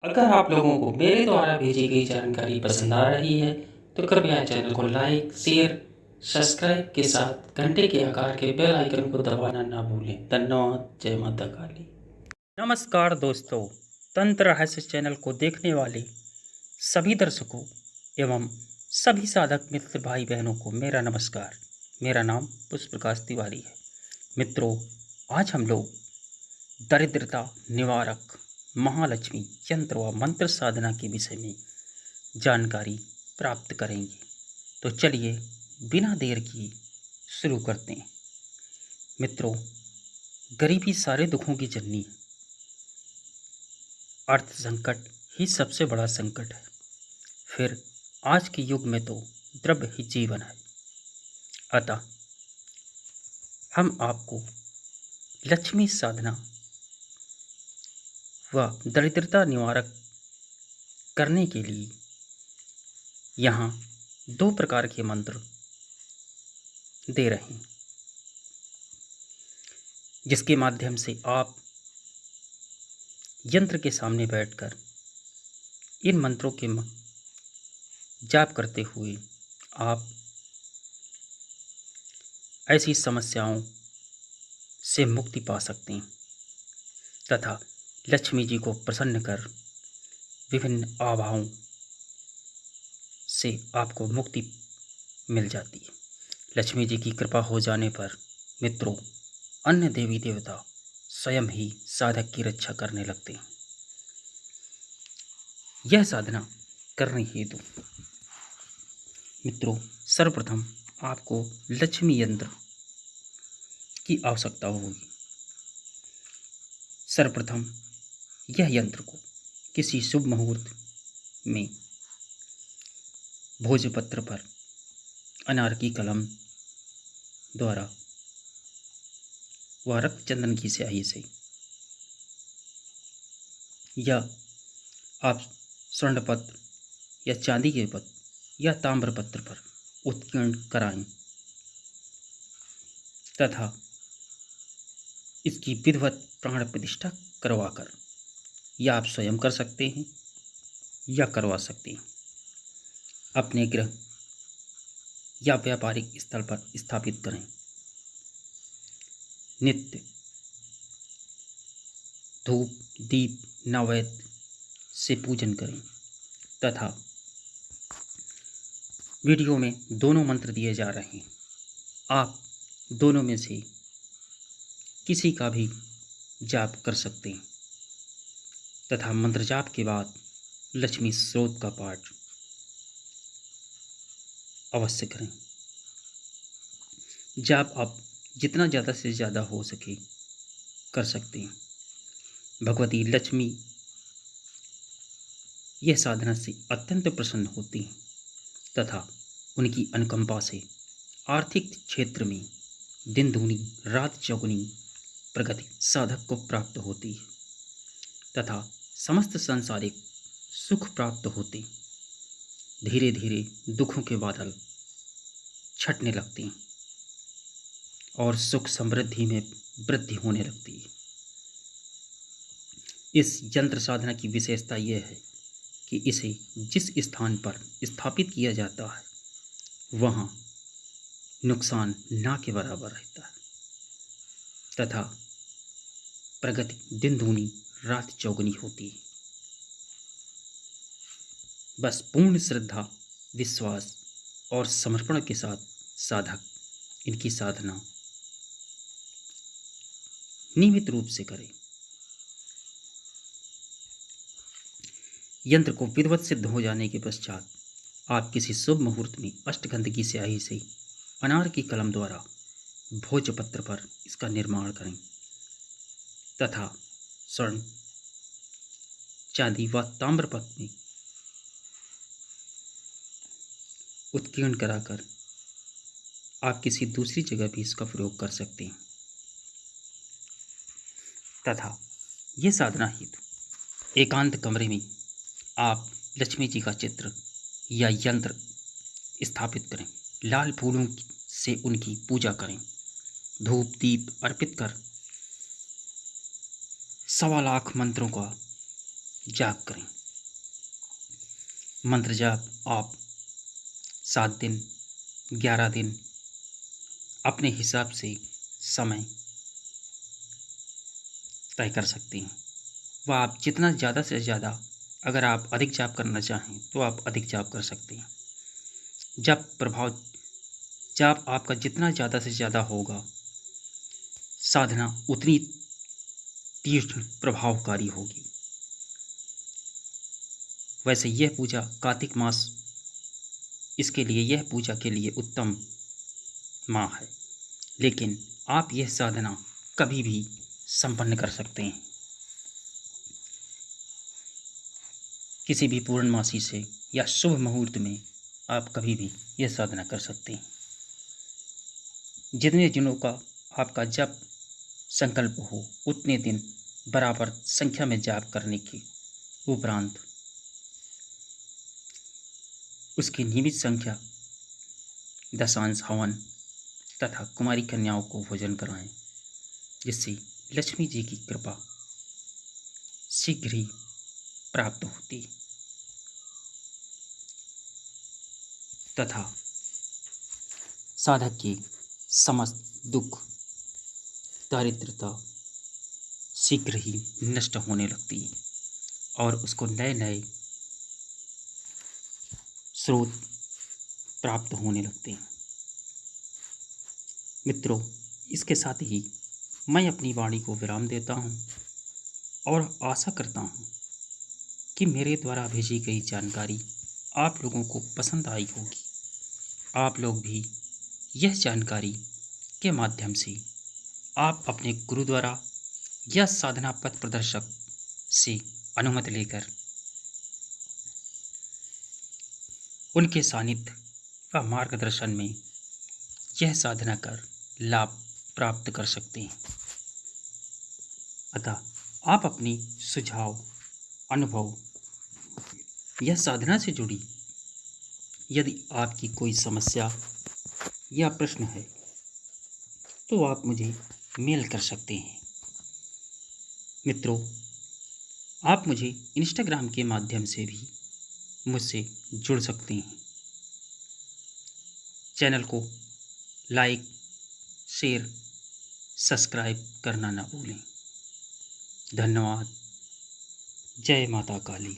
अगर आप लोगों को मेरे द्वारा भेजी गई जानकारी पसंद आ रही है तो कृपया चैनल को लाइक, शेयर, सब्सक्राइब के साथ घंटे के आकार के बेल आइकन को दबाना ना भूलें। धन्यवाद। जय माता काली। नमस्कार दोस्तों, तंत्र रहस्य चैनल को देखने वाले सभी दर्शकों एवं सभी साधक मित्र भाई बहनों को मेरा नमस्कार। मेरा नाम पुष्प प्रकाश तिवारी है। मित्रों, आज हम लोग दरिद्रता निवारक महालक्ष्मी यंत्र व मंत्र साधना के विषय में जानकारी प्राप्त करेंगे। तो चलिए बिना देर किए शुरू करते हैं। मित्रों, गरीबी सारे दुखों की जननी है। अर्थ संकट ही सबसे बड़ा संकट है। फिर आज के युग में तो द्रव्य ही जीवन है। अतः हम आपको लक्ष्मी साधना व दरिद्रता निवारक करने के लिए यहाँ 2 प्रकार के मंत्र दे रहे हैं, जिसके माध्यम से आप यंत्र के सामने बैठकर इन मंत्रों के जाप करते हुए आप ऐसी समस्याओं से मुक्ति पा सकते हैं तथा लक्ष्मी जी को प्रसन्न कर विभिन्न आभाओं से आपको मुक्ति मिल जाती है। लक्ष्मी जी की कृपा हो जाने पर मित्रों, अन्य देवी देवता स्वयं ही साधक की रक्षा करने लगते हैं। यह साधना करने हेतु मित्रों, सर्वप्रथम आपको लक्ष्मी यंत्र की आवश्यकता होगी। सर्वप्रथम यह यंत्र को किसी शुभ मुहूर्त में भोजपत्र पर अनार की कलम द्वारा व रक्त चंदन की स्याही से या आप स्वर्ण पत्र या चांदी के पत्र या ताम्र पत्र पर उत्कीर्ण कराएं तथा इसकी विधिवत प्राण प्रतिष्ठा करवाकर या आप स्वयं कर सकते हैं या करवा सकते हैं। अपने गृह या व्यापारिक स्थल पर स्थापित करें। नित्य धूप दीप नैवेद्य से पूजन करें तथा वीडियो में दोनों मंत्र दिए जा रहे हैं, आप दोनों में से किसी का भी जाप कर सकते हैं तथा मंत्र जाप के बाद लक्ष्मी स्रोत का पाठ अवश्य करें। जाप आप जितना ज़्यादा से ज़्यादा हो सके कर सकते हैं। भगवती लक्ष्मी यह साधना से अत्यंत प्रसन्न होती हैं तथा उनकी अनुकंपा से आर्थिक क्षेत्र में दिन दूनी रात चौगुनी प्रगति साधक को प्राप्त होती है तथा समस्त सांसारिक सुख प्राप्त होते। धीरे धीरे दुखों के बादल छटने लगते हैं और सुख समृद्धि में वृद्धि होने लगती है। इस यंत्र साधना की विशेषता यह है कि इसे जिस स्थान पर स्थापित किया जाता है वहाँ नुकसान ना के बराबर रहता है तथा प्रगति दिन दूनी रात चौगुनी होती है। बस पूर्ण श्रद्धा विश्वास और समर्पण के साथ साधक इनकी साधना नियमित रूप से करें। यंत्र को विधिवत सिद्ध हो जाने के पश्चात आप किसी शुभ मुहूर्त में अष्टगंध की स्याही से अनार की कलम द्वारा भोजपत्र पर इसका निर्माण करें तथा स्वर्ण चांदी व ताम्रपत्र में उत्कीर्ण कराकर आप किसी दूसरी जगह भी इसका प्रयोग कर सकते हैं तथा ये साधना हेतु एकांत कमरे में आप लक्ष्मी जी का चित्र या यंत्र स्थापित करें। लाल फूलों से उनकी पूजा करें। धूप दीप अर्पित कर 1.25 लाख मंत्रों का जाप करें मंत्र जाप आप 7 दिन 11 दिन अपने हिसाब से समय तय कर सकती हैं। वह आप जितना ज़्यादा से ज़्यादा, अगर आप अधिक जाप करना चाहें तो आप अधिक जाप कर सकते हैं। जाप आपका जितना ज़्यादा से ज़्यादा होगा, साधना उतनी तीक्ष्ण प्रभावकारी होगी। वैसे यह पूजा कार्तिक मास, इसके लिए यह पूजा के लिए उत्तम माह है, लेकिन आप यह साधना कभी भी संपन्न कर सकते हैं। किसी भी पूर्णमासी से या शुभ मुहूर्त में आप कभी भी यह साधना कर सकते हैं। जितने दिनों का आपका जप संकल्प हो, उतने दिन बराबर संख्या में जाप करने के उपरांत उसकी नियमित संख्या दशांश हवन तथा कुमारी कन्याओं को भोजन कराएं, जिससे लक्ष्मी जी की कृपा शीघ्र ही प्राप्त होती तथा साधक की समस्त दुख दारिद्रता शीघ्र ही नष्ट होने लगती है और उसको नए नए स्रोत प्राप्त होने लगते हैं। मित्रों, इसके साथ ही मैं अपनी वाणी को विराम देता हूँ और आशा करता हूँ कि मेरे द्वारा भेजी गई जानकारी आप लोगों को पसंद आई होगी। आप लोग भी यह जानकारी के माध्यम से आप अपने गुरु द्वारा या साधना पथ प्रदर्शक से अनुमति लेकर उनके सानिध्य व मार्गदर्शन में यह साधना कर लाभ प्राप्त कर सकते हैं। अतः आप अपनी सुझाव, अनुभव यह साधना से जुड़ी यदि आपकी कोई समस्या या प्रश्न है तो आप मुझे मेल कर सकते हैं। मित्रों, आप मुझे इंस्टाग्राम के माध्यम से भी मुझसे जुड़ सकते हैं। चैनल को लाइक, शेयर, सब्सक्राइब करना ना भूलें। धन्यवाद। जय माता काली।